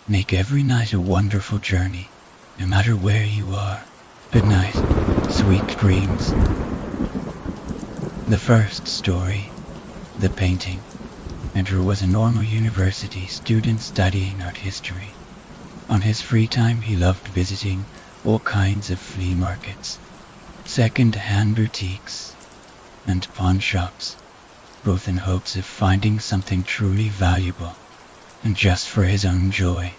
Make every night a wonderful journey, no matter where you are. Good night, sweet dreams. The first story, The Painting. Andrew was a normal university student studying art history. On his free time he loved visiting all kinds of flea markets, second-hand boutiques, and pawn shops, both in hopes of finding something truly valuable, and just for his own joy.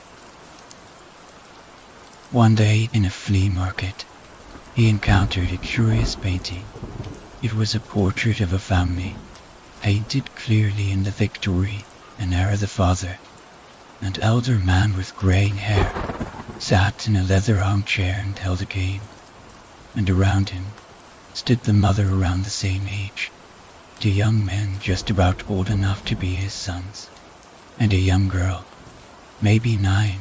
One day in a flea market, he encountered a curious painting. It was a portrait of a family, painted clearly in the Victorian era. The father, an elder man with greying hair, sat in a leather armchair and held a cane, and around him stood the mother around the same age, 2 young men just about old enough to be his sons, and a young girl, maybe 9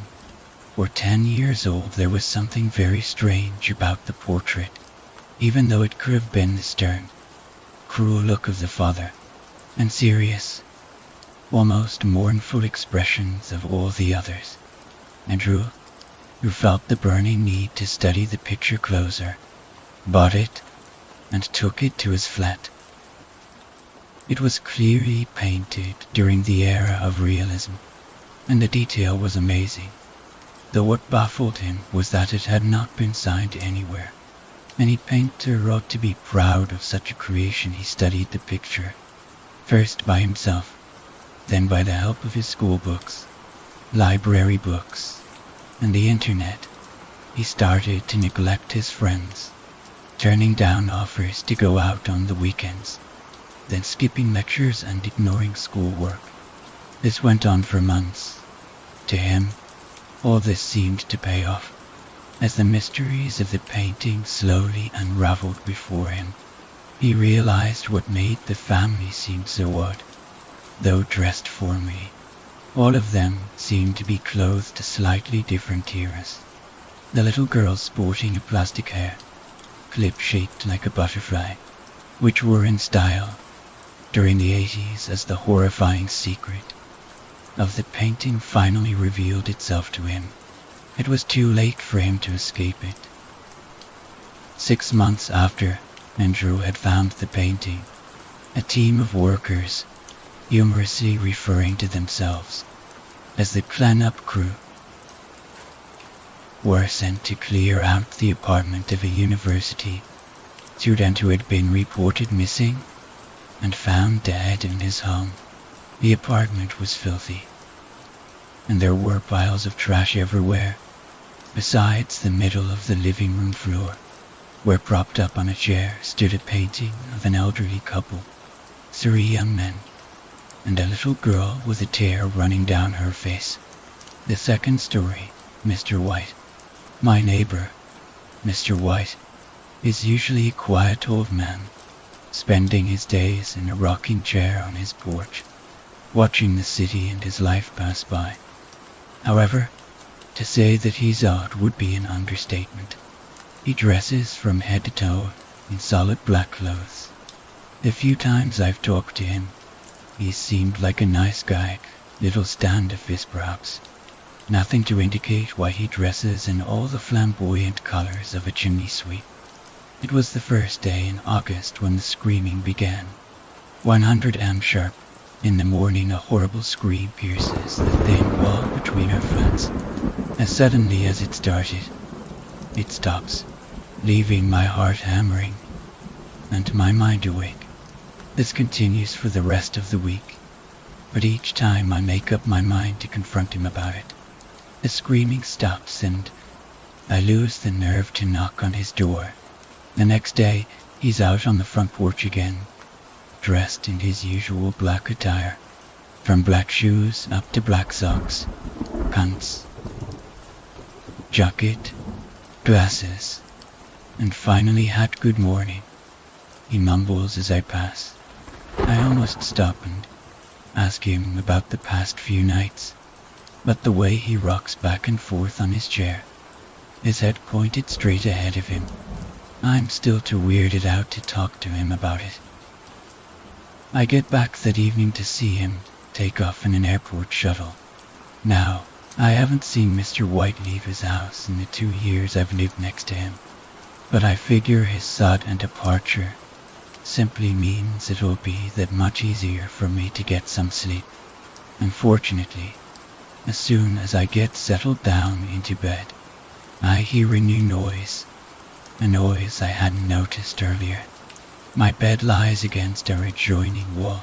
or 10 years old. There was something very strange about the portrait, even though it could have been the stern, cruel look of the father, and serious, almost mournful expressions of all the others. Andrew, who felt the burning need to study the picture closer, bought it and took it to his flat. It was clearly painted during the era of realism, and the detail was amazing, though what baffled him was that it had not been signed anywhere. Any painter ought to be proud of such a creation. He studied the picture, first by himself, then by the help of his school books, library books, and the internet. He started to neglect his friends, turning down offers to go out on the weekends, then skipping lectures and ignoring schoolwork. This went on for months. To him, all this seemed to pay off, as the mysteries of the painting slowly unraveled before him. He realized what made the family seem so odd. Though dressed formally, all of them seemed to be clothed to slightly different eras. The little girl sporting a plastic hair, clip-shaped like a butterfly, which were in style during the 80s, as the horrifying secret of the painting finally revealed itself to him. It was too late for him to escape it. 6 months after Andrew had found the painting, a team of workers, humorously referring to themselves as the clean-up crew, were sent to clear out the apartment of a university student who had been reported missing and found dead in his home. The apartment was filthy, and there were piles of trash everywhere, besides the middle of the living room floor, where propped up on a chair stood a painting of an elderly couple, 3 young men, and a little girl with a tear running down her face. The second story, Mr. White. My neighbor, Mr. White, is usually a quiet old man, spending his days in a rocking chair on his porch, watching the city and his life pass by. However, to say that he's odd would be an understatement. He dresses from head to toe in solid black clothes. The few times I've talked to him, he seemed like a nice guy, little standoffish perhaps. Nothing to indicate why he dresses in all the flamboyant colors of a chimney sweep. It was the first day in August when the screaming began. 100 am sharp. In the morning a horrible scream pierces the thin wall between our flats. As suddenly as it started, it stops, leaving my heart hammering and my mind awake. This continues for the rest of the week, but each time I make up my mind to confront him about it, the screaming stops and I lose the nerve to knock on his door. The next day, he's out on the front porch again, dressed in his usual black attire, from black shoes up to black socks, pants, jacket, glasses, and finally hat. Good morning, he mumbles as I pass. I almost stop and ask him about the past few nights, but the way he rocks back and forth on his chair, his head pointed straight ahead of him, I'm still too weirded out to talk to him about it. I get back that evening to see him take off in an airport shuttle. Now, I haven't seen Mr. White leave his house in the 2 years I've lived next to him, but I figure his sudden departure simply means it'll be that much easier for me to get some sleep. Unfortunately, as soon as I get settled down into bed, I hear a new noise, a noise I hadn't noticed earlier. My bed lies against our adjoining wall,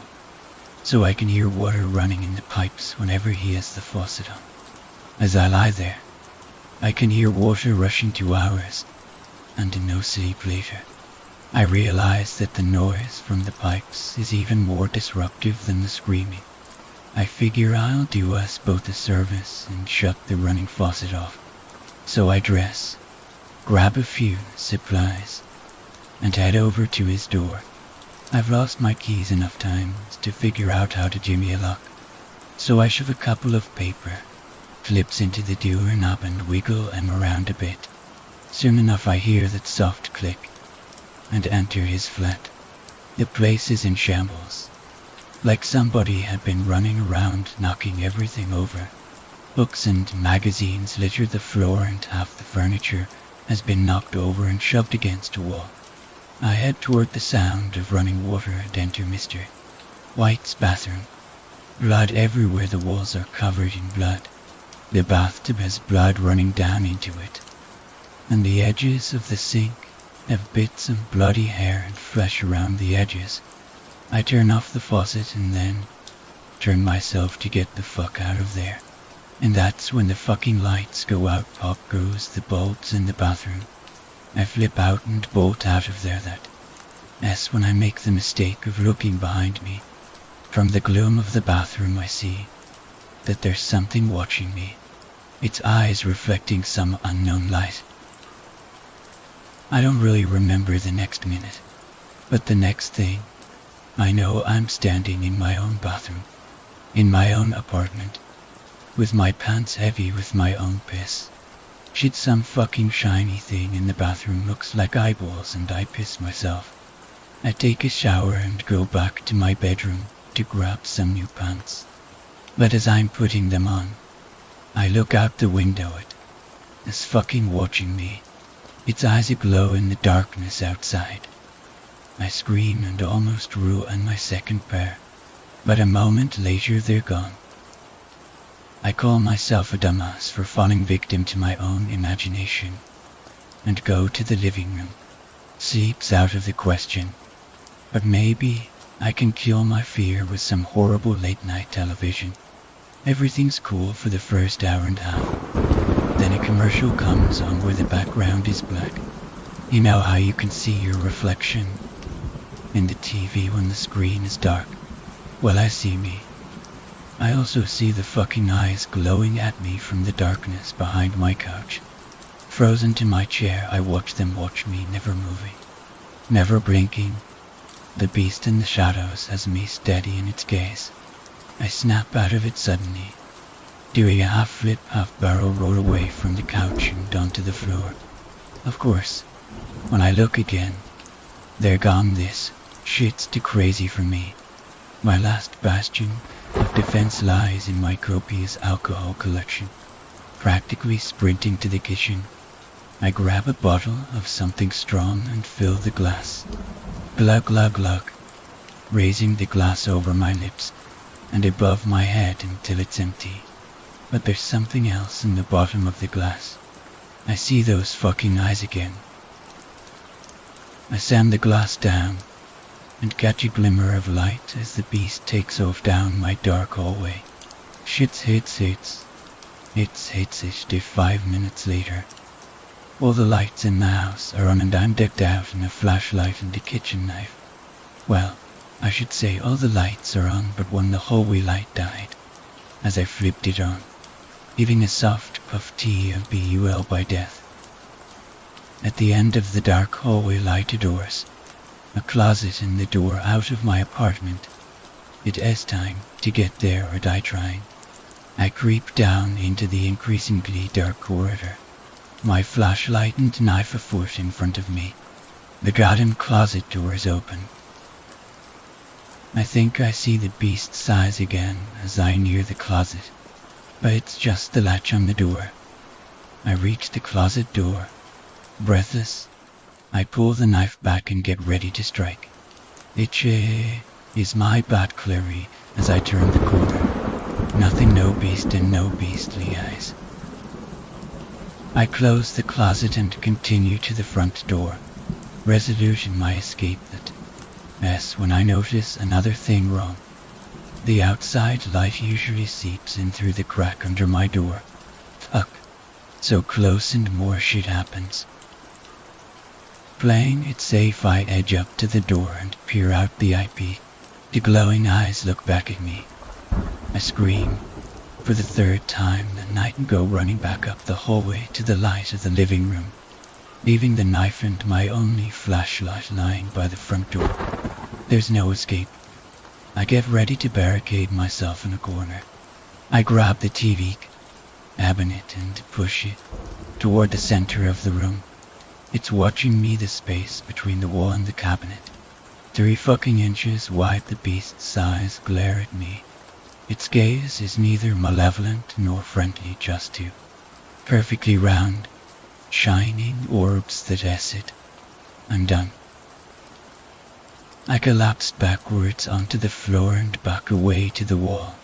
so I can hear water running in the pipes whenever he has the faucet on. As I lie there, I can hear water rushing to ours, and in no sleep later, I realize that the noise from the pipes is even more disruptive than the screaming. I figure I'll do us both a service and shut the running faucet off. So I dress, grab a few supplies, and head over to his door. I've lost my keys enough times to figure out how to jimmy a lock, so I shove a couple of paper clips into the doorknob and wiggle them around a bit. Soon enough I hear that soft click and enter his flat. The place is in shambles, like somebody had been running around knocking everything over. Books and magazines litter the floor and half the furniture has been knocked over and shoved against a wall. I head toward the sound of running water and enter Mr. White's bathroom. Blood everywhere, the walls are covered in blood. The bathtub has blood running down into it, and the edges of the sink have bits of bloody hair and flesh around the edges. I turn off the faucet and then turn myself to get the fuck out of there. And that's when the fucking lights go out. Pop goes the bolts in the bathroom. I flip out and bolt out of there. That's when I make the mistake of looking behind me. From the gloom of the bathroom I see that there's something watching me, its eyes reflecting some unknown light. I don't really remember the next minute, but the next thing I know, I'm standing in my own bathroom, in my own apartment, with my pants heavy with my own piss. Shit, some fucking shiny thing in the bathroom looks like eyeballs and I piss myself. I take a shower and go back to my bedroom to grab some new pants. But as I'm putting them on, I look out the window at this fucking watching me, its eyes aglow in the darkness outside. I scream and almost ruin my second pair, but a moment later they're gone. I call myself a dumbass for falling victim to my own imagination, and go to the living room. Sleep's out of the question, but maybe I can kill my fear with some horrible late-night television. Everything's cool for the first hour and a half. Then a commercial comes on where the background is black. You know how you can see your reflection in the TV when the screen is dark? Well, I see me. I also see the fucking eyes glowing at me from the darkness behind my couch. Frozen to my chair, I watch them watch me, never moving, never blinking. The beast in the shadows has me steady in its gaze. I snap out of it suddenly, doing a half-flip, half-barrel roll away from the couch and onto the floor. Of course, when I look again, they're gone. This shit's too crazy for me. My last bastion of defense lies in my copious alcohol collection. Practically sprinting to the kitchen, I grab a bottle of something strong and fill the glass. Glug, glug, glug, raising the glass over my lips and above my head until it's empty. But there's something else in the bottom of the glass. I see those fucking eyes again. I sand the glass down and catch a glimmer of light as the beast takes off down my dark hallway. Hits 5 minutes later. All the lights in the house are on and I'm decked out in a flashlight and a kitchen knife. Well, I should say all the lights are on but one, the hallway light, died as I flipped it on, giving a soft puff tea of BUL by death. At the end of the dark hallway lighted doors, a closet in the door out of my apartment. It is time to get there or die trying. I creep down into the increasingly dark corridor, my flashlight and knife a foot in front of me. The goddamn closet door is open. I think I see the beast's eyes again as I near the closet. but it's just the latch on the door. I reach the closet door. Breathless, I pull the knife back and get ready to strike. It is my bad Clary as I turn the corner. Nothing, no beast and no beastly eyes. I close the closet and continue to the front door, resolute in my escape that, when I notice another thing wrong. The outside light usually seeps in through the crack under my door. Fuck. So close and more shit happens. Playing it safe, I edge up to the door and peer out the IP. The glowing eyes look back at me. I scream for the third time that night and go running back up the hallway to the light of the living room, leaving the knife and my only flashlight lying by the front door. There's no escape. I get ready to barricade myself in a corner. I grab the TV cabinet and push it toward the center of the room. It's watching me, the space between the wall and the cabinet. 3 fucking inches wide, the beast's eyes glare at me. Its gaze is neither malevolent nor friendly, just 2 perfectly round, shining orbs that it. I'm done. I collapsed backwards onto the floor and back away to the wall,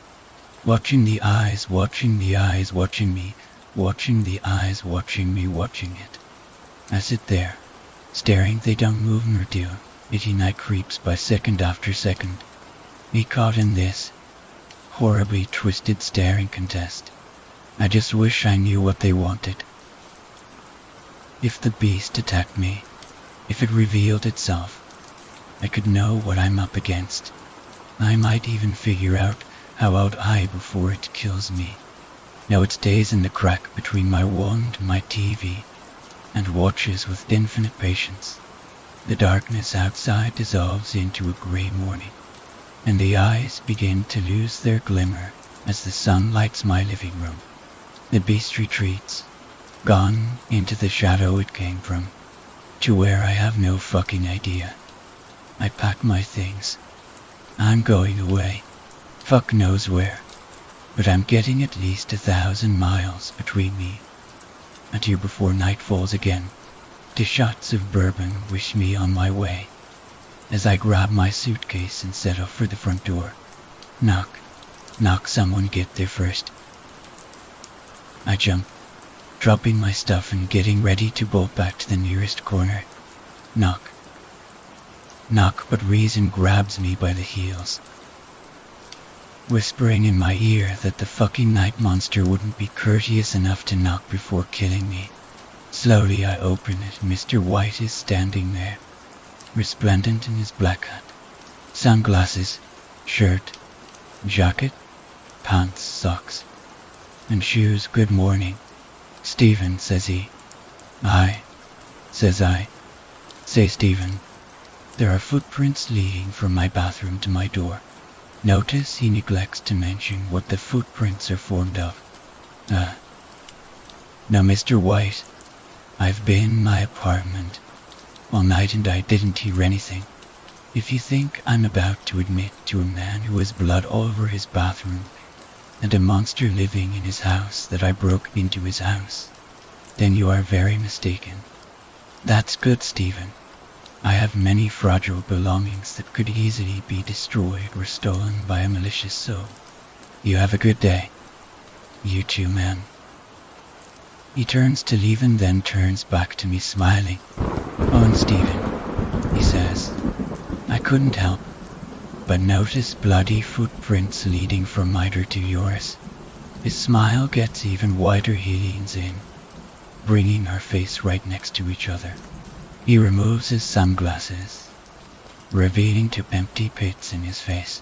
watching the eyes, watching the eyes, watching me, watching the eyes, watching me, watching it. I sit there, staring. They don't move nor do. Night creeps by second after second. Me caught in this horribly twisted staring contest. I just wish I knew what they wanted. If the beast attacked me, if it revealed itself, I could know what I'm up against. I might even figure out how I'll die before it kills me. Now it stays in the crack between my wall and my TV, and watches with infinite patience. The darkness outside dissolves into a grey morning, and the eyes begin to lose their glimmer as the sun lights my living room. The beast retreats, gone into the shadow it came from, to where I have no fucking idea. I pack my things. I'm going away. Fuck knows where, but I'm getting at least 1,000 miles between me and here before night falls again. The shots of bourbon wish me on my way as I grab my suitcase and set off for the front door. Knock, knock, someone get there first. I jump, dropping my stuff and getting ready to bolt back to the nearest corner. Knock, knock, but reason grabs me by the heels, whispering in my ear that the fucking night monster wouldn't be courteous enough to knock before killing me. Slowly I open it. Mr. White is standing there, resplendent in his black hat, sunglasses, shirt, jacket, pants, socks, and shoes. Good morning, Stephen, says he. Aye, says I. Say, Stephen, there are footprints leading from my bathroom to my door. Notice he neglects to mention what the footprints are formed of. Now, Mr. White, I've been in my apartment all night and I didn't hear anything. If you think I'm about to admit to a man who has blood all over his bathroom and a monster living in his house that I broke into his house, then you are very mistaken. That's good, Stephen. I have many fragile belongings that could easily be destroyed or stolen by a malicious soul. You have a good day. You too, man. He turns to leave and then turns back to me smiling. Oh, and Stephen, he says, I couldn't help but notice bloody footprints leading from my door to yours. His smile gets even wider. He leans in, bringing our face right next to each other. He removes his sunglasses, revealing 2 empty pits in his face.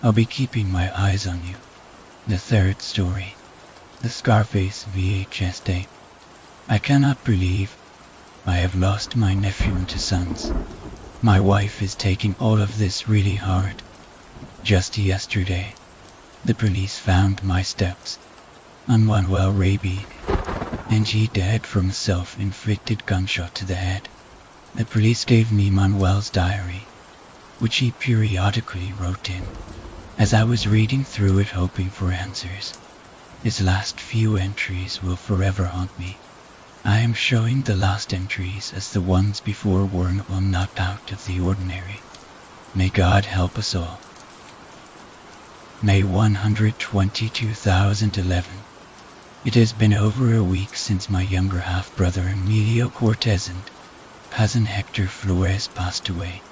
I'll be keeping my eyes on you. The third story. The Scarface VHS tape. I cannot believe I have lost my nephew and 2 sons. My wife is taking all of this really hard. Just yesterday, the police found my steps on Manuel Raby, and he died from a self-inflicted gunshot to the head. The police gave me Manuel's diary, which he periodically wrote in. As I was reading through it hoping for answers, His last few entries will forever haunt me. I am showing the last entries as the ones before were not out of the ordinary. May God help us all. May 120, 2011. It has been over a week since my younger half-brother Emilio Cortez and cousin Hector Flores passed away.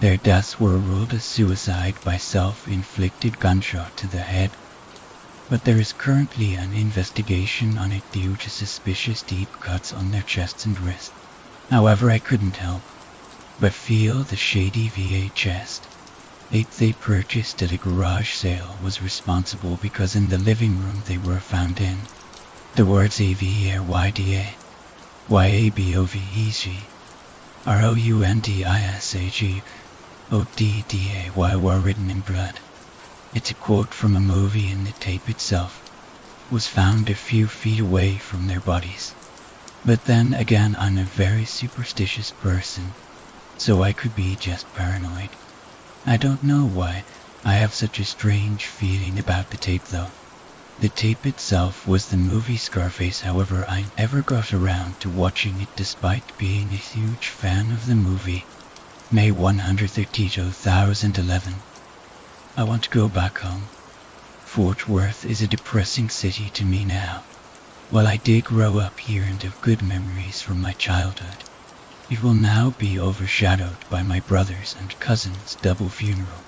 Their deaths were ruled as suicide by self-inflicted gunshot to the head, but there is currently an investigation on it due to suspicious deep cuts on their chests and wrists. However, I couldn't help but feel the shady VHS tape they purchased at a garage sale was responsible, because in the living room they were found in the words AVRYDA, YABOVEG, ROUNDISAG, ODDAY were written in blood. It's a quote from a movie, and the tape itself was found a few feet away from their bodies. But then again, I'm a very superstitious person, so I could be just paranoid. I don't know why I have such a strange feeling about the tape though. The tape itself was the movie Scarface, however I never got around to watching it despite being a huge fan of the movie. May 130, 2011. I want to go back home. Fort Worth is a depressing city to me now. While I did grow up here and have good memories from my childhood, it will now be overshadowed by my brother's and cousin's double funeral.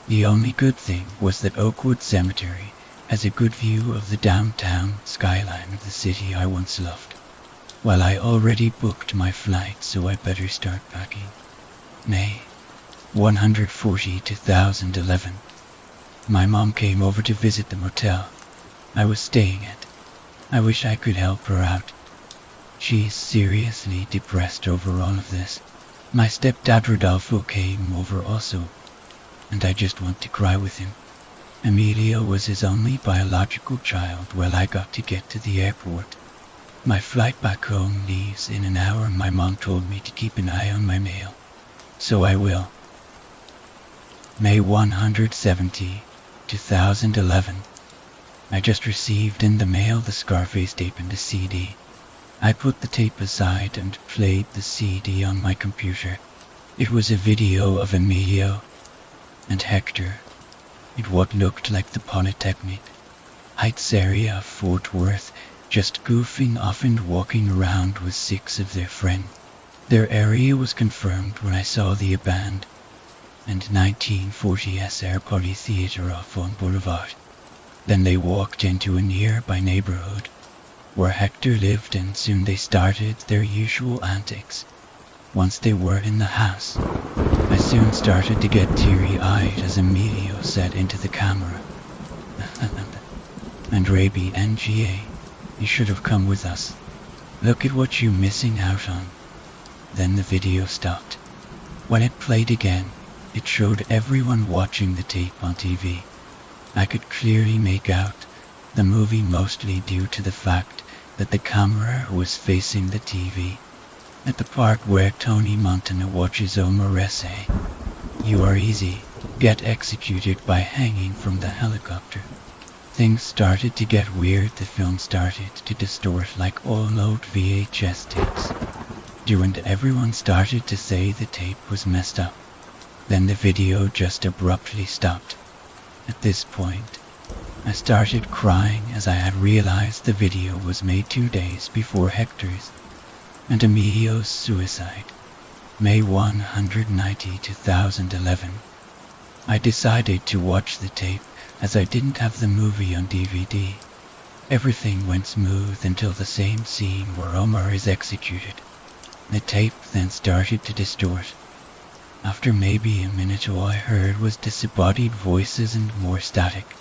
The only good thing was that Oakwood Cemetery has a good view of the downtown skyline of the city I once loved. Well, I already booked my flight, so I better start packing. May 140, 2011. My mom came over to visit the motel I was staying at. I wish I could help her out. She's seriously depressed over all of this. My stepdad Rodolfo came over also, and I just want to cry with him. Emilio was his only biological child. Well, I got to get to the airport. My flight back home leaves in an hour. My mom told me to keep an eye on my mail, so I will. May 170, 2011. I just received in the mail the Scarface tape and a CD. I put the tape aside and played the CD on my computer. It was a video of Emilio and Hector at what looked like the Polytechnic Heights area of Fort Worth, just goofing off and walking around with 6 of their friends. Their area was confirmed when I saw the abandoned and 1940 SR Poly Theater off on Boulevard. Then they walked into a nearby neighborhood where Hector lived, and soon they started their usual antics. Once they were in the house, I soon started to get teary-eyed as Emilio said into the camera, "And Raby NGA, you should have come with us. Look at what you're missing out on." Then the video stopped. When it played again, it showed everyone watching the tape on TV. I could clearly make out the movie, mostly due to the fact that the camera was facing the TV. At the part where Tony Montana watches Omar say, "You are easy, get executed by hanging from the helicopter," things started to get weird. The film started to distort like all old VHS tapes. And everyone started to say the tape was messed up. Then the video just abruptly stopped. At this point, I started crying as I had realized the video was made 2 days before Hector's and Emilio's suicide. May 190, 2011. I decided to watch the tape as I didn't have the movie on DVD. Everything went smooth until the same scene where Omar is executed. The tape then started to distort. After maybe a minute, all I heard was disembodied voices and more static.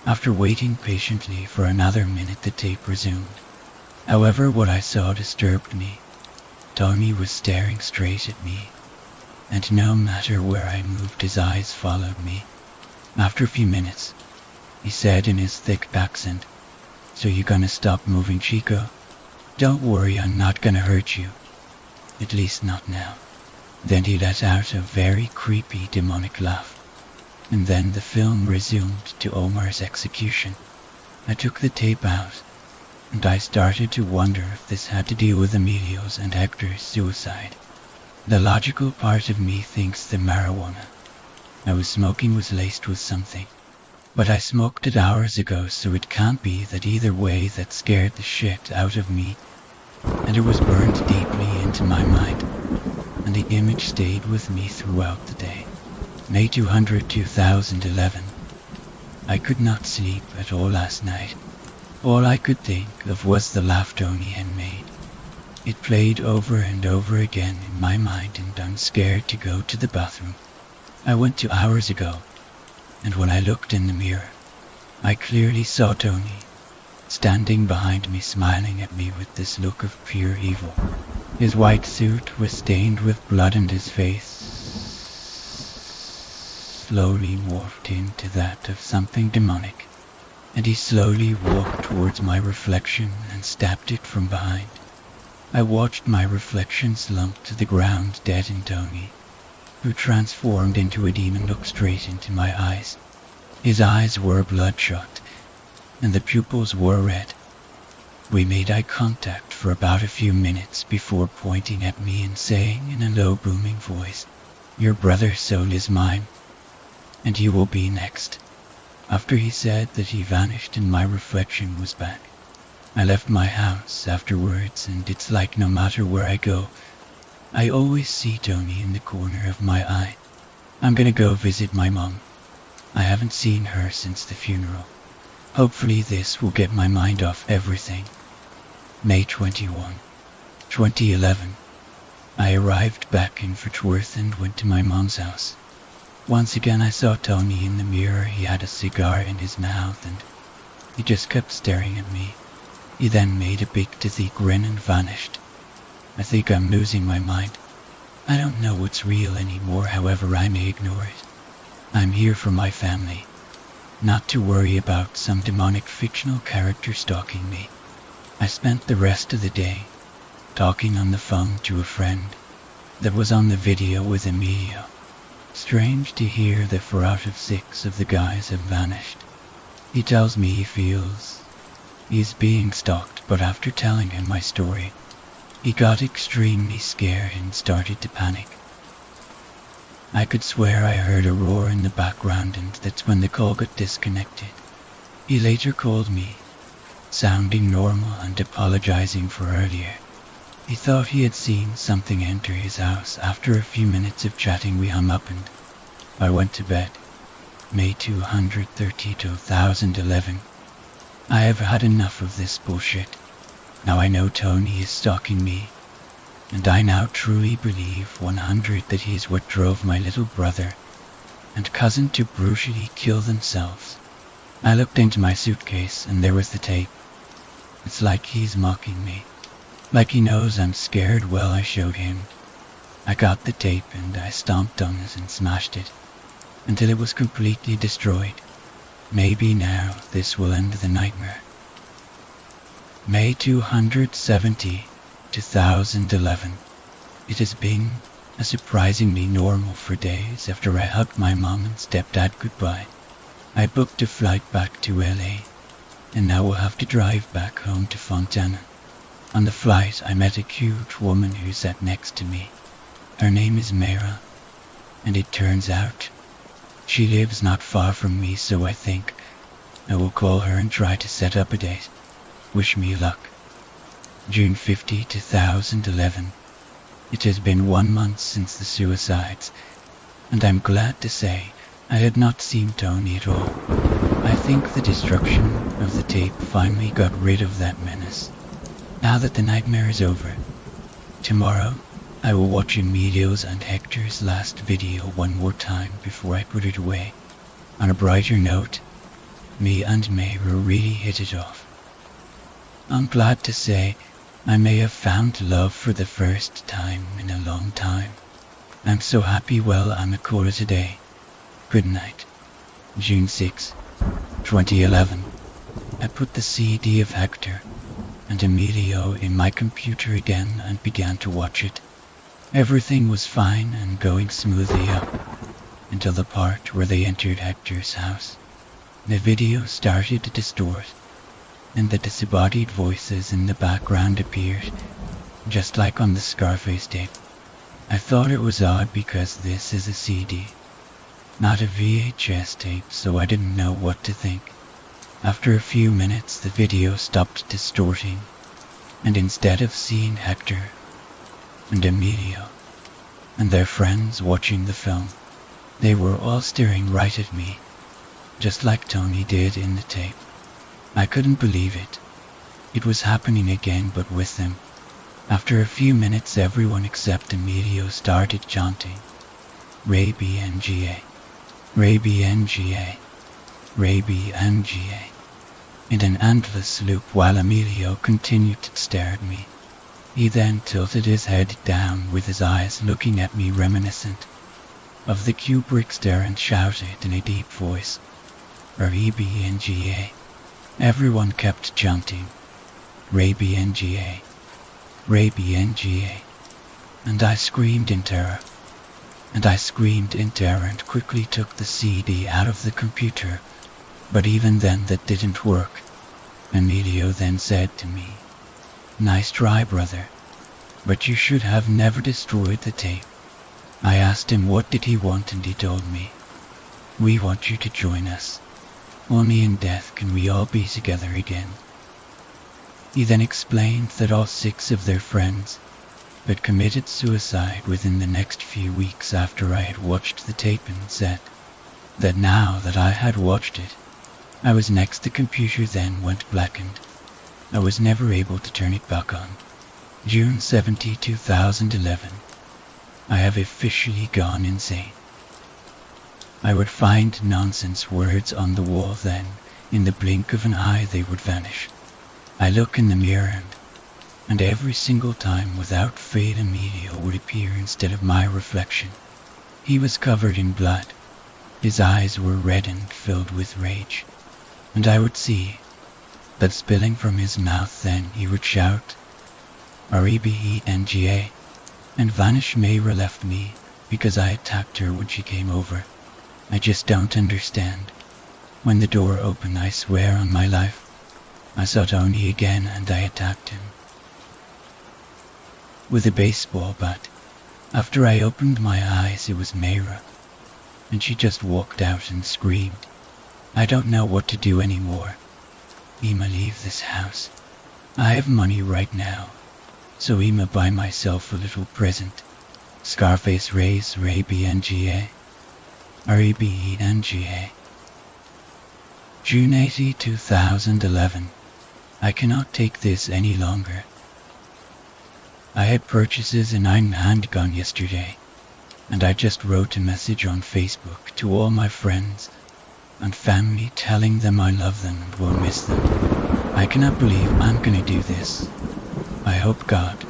After waiting patiently for another minute, the tape resumed. However, what I saw disturbed me. Tony was staring straight at me, and no matter where I moved, his eyes followed me. After a few minutes, he said in his thick accent, "So you gonna stop moving, Chico? Don't worry, I'm not gonna hurt you. At least not now." Then he let out a very creepy demonic laugh, and then the film resumed to Omar's execution. I took the tape out, and I started to wonder if this had to do with Emilio's and Hector's suicide. The logical part of me thinks the marijuana I was smoking was laced with something, but I smoked it hours ago, so it can't be that. Either way, that scared the shit out of me, and it was burned deeply into my mind, and the image stayed with me throughout the day. May 200, 2011. I could not sleep at all last night. All I could think of was the laugh Tony had made. It played over and over again in my mind, and I'm scared to go to the bathroom. I went 2 hours ago, and when I looked in the mirror, I clearly saw Tony standing behind me, smiling at me with this look of pure evil. His white suit was stained with blood, and his face slowly morphed into that of something demonic, and he slowly walked towards my reflection and stabbed it from behind. I watched my reflection slump to the ground, dead, and Tony, who transformed into a demon, looked straight into my eyes. His eyes were bloodshot, and the pupils were red. We made eye contact for about a few minutes before pointing at me and saying in a low, booming voice, "Your brother's soul is mine, and he will be next." After he said that, he vanished and my reflection was back. I left my house afterwards, and it's like no matter where I go, I always see Tony in the corner of my eye. I'm gonna go visit my mom. I haven't seen her since the funeral. Hopefully this will get my mind off everything. May 21, 2011. I arrived back in Fitchworth and went to my mom's house. Once again I saw Tony in the mirror. He had a cigar in his mouth and he just kept staring at me. He then made a big toothy grin and vanished. I think I'm losing my mind. I don't know what's real anymore, however I may ignore it. I'm here for my family, not to worry about some demonic fictional character stalking me. I spent the rest of the day talking on the phone to a friend that was on the video with Emilio. Strange to hear that 4 out of 6 of the guys have vanished. He tells me he feels he's being stalked, but after telling him my story, he got extremely scared and started to panic. I could swear I heard a roar in the background, and that's when the call got disconnected. He later called me, sounding normal and apologizing for earlier. He thought he had seen something enter his house. After a few minutes of chatting, we hung up and I went to bed. May 230, 2011. I have had enough of this bullshit. Now I know Tony is stalking me, and I now truly believe 100 that he is what drove my little brother and cousin to brutally kill themselves. I looked into my suitcase and there was the tape. It's like he's mocking me. Like he knows I'm scared. Well, I showed him. I got the tape and I stomped on it and smashed it until it was completely destroyed. Maybe now this will end the nightmare. May 270, 2011. It has been surprisingly normal for days after I hugged my mom and stepdad goodbye. I booked a flight back to LA, and now we'll have to drive back home to Fontana. On the flight, I met a cute woman who sat next to me. Her name is Mara, and it turns out she lives not far from me, so I think I will call her and try to set up a date. Wish me luck. June 50, 2011. It has been 1 month since the suicides, and I'm glad to say I had not seen Tony at all. I think the destruction of the tape finally got rid of that menace. Now that the nightmare is over, tomorrow I will watch Emilio's and Hector's last video one more time before I put it away. On a brighter note, me and Mayra really hit it off. I'm glad to say I may have found love for the first time in a long time. I'm so happy. Well, I'm a caller today. Good night. June 6, 2011. I put the CD of Hector and Emilio in my computer again and began to watch it. Everything was fine and going smoothly up until the part where they entered Hector's house. The video started to distort and the disembodied voices in the background appeared, just like on the Scarface tape. I thought it was odd because this is a CD, not a VHS tape, so I didn't know what to think. After a few minutes, the video stopped distorting, and instead of seeing Hector and Emilio and their friends watching the film, they were all staring right at me, just like Tony did in the tape. I couldn't believe it. It was happening again, but with them. After a few minutes, everyone except Emilio started chanting, Ray BNGA, Ray BNGA, Ray BNGA, in an endless loop while Emilio continued to stare at me. He then tilted his head down with his eyes looking at me, reminiscent of the Kubrick stare, and shouted in a deep voice, Ray BNGA. Everyone kept chanting, Ray BNGA, Ray BNGA, and I screamed in terror. And quickly took the CD out of the computer, but even then that didn't work. Emilio then said to me, Nice try, brother, but you should have never destroyed the tape. I asked him what did he want, and he told me, We want you to join us. Only in death can we all be together again. He then explained that all 6 of their friends had committed suicide within the next few weeks after I had watched the tape, and said that now that I had watched it, I was next. The computer then went blackened. I was never able to turn it back on. June 17, 2011. I have officially gone insane. I would find nonsense words on the wall, then, in the blink of an eye, they would vanish. I look in the mirror, and every single time, without fail, Emilio would appear instead of my reflection. He was covered in blood. His eyes were red and filled with rage, and I would see that spilling from his mouth. Then he would shout, REBENGA, and vanish. Mayra left me because I attacked her when she came over. I just don't understand. When the door opened, I swear on my life, I saw Tony again, and I attacked him with a baseball bat. After I opened my eyes, it was Mayra, and she just walked out and screamed. I don't know what to do anymore. Ima, leave this house. I have money right now, so Ima, buy myself a little present. Scarface Rays, Ray BNGA, REBENGA. June 80, 2011. I cannot take this any longer. I had purchases a 9 handgun yesterday, and I just wrote a message on Facebook to all my friends and family, telling them I love them and will miss them. I cannot believe I'm gonna do this. I hope God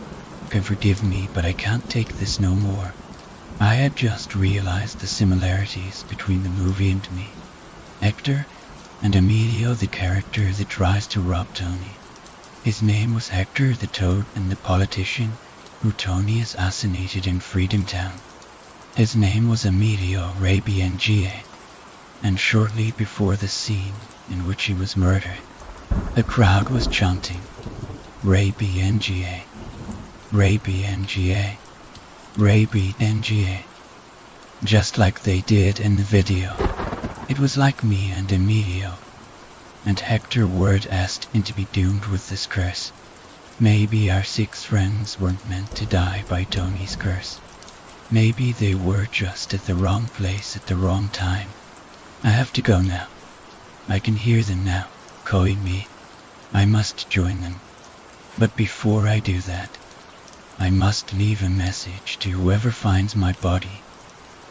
can forgive me, but I can't take this no more. I had just realized the similarities between the movie and me. Hector and Emilio, the character that tries to rob Tony. His name was Hector the Toad, and the politician who Tony assassinated in Freedom Town, his name was Emilio Ray BNGA. And shortly before the scene in which he was murdered, the crowd was chanting, Ray BNGA, Ray BNGA, Ray BNGA, just like they did in the video. It was like me and Emilio and Hector were destined to be doomed with this curse. Maybe our 6 friends weren't meant to die by Tony's curse. Maybe they were just at the wrong place at the wrong time. I have to go now. I can hear them now, calling me. I must join them. But before I do that, I must leave a message to whoever finds my body,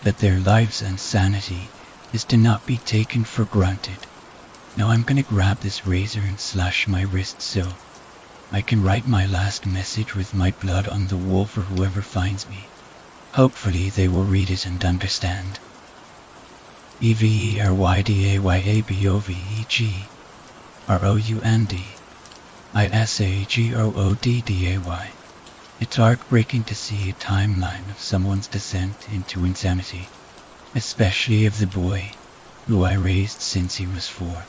that their lives and sanity is to not be taken for granted. Now I'm gonna grab this razor and slash my wrist so I can write my last message with my blood on the wall for whoever finds me. Hopefully they will read it and understand. EVERYDAYABOVEGROUNDISAGROODDAY. It's heartbreaking to see a timeline of someone's descent into insanity, especially of the boy who I raised since he was 4.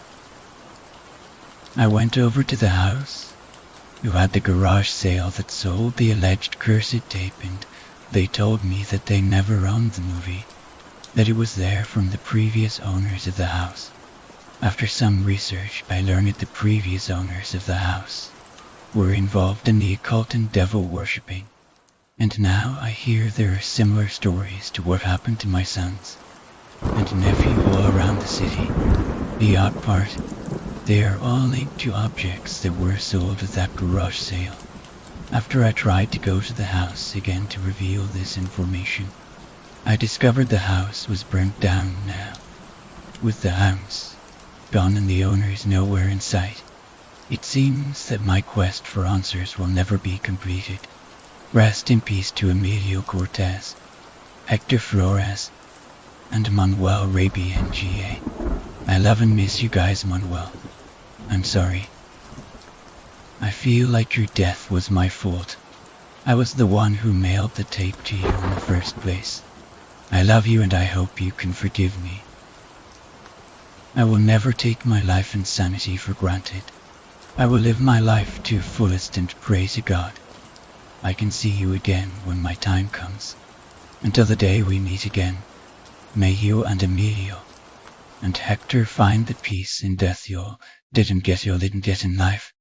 I went over to the house, who had the garage sale that sold the alleged cursed tape, and they told me that they never owned the movie, that it was there from the previous owners of the house. After some research, I learned that the previous owners of the house were involved in the occult and devil worshipping, and now I hear there are similar stories to what happened to my sons and nephew all around the city. The odd part, they are all linked to objects that were sold at that garage sale. After I tried to go to the house again to reveal this information, I discovered the house was burnt down now, with the house gone and the owners nowhere in sight. It seems that my quest for answers will never be completed. Rest in peace to Emilio Cortez, Hector Flores, and Manuel Raby NGA. I love and miss you guys, Manuel. I'm sorry. I feel like your death was my fault. I was the one who mailed the tape to you in the first place. I love you and I hope you can forgive me. I will never take my life and sanity for granted. I will live my life to fullest and pray to God I can see you again when my time comes. Until the day we meet again, may you and Emilio and Hector find the peace in death you didn't get in life.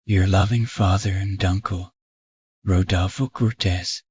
Your loving father and uncle, Rodolfo Cortez.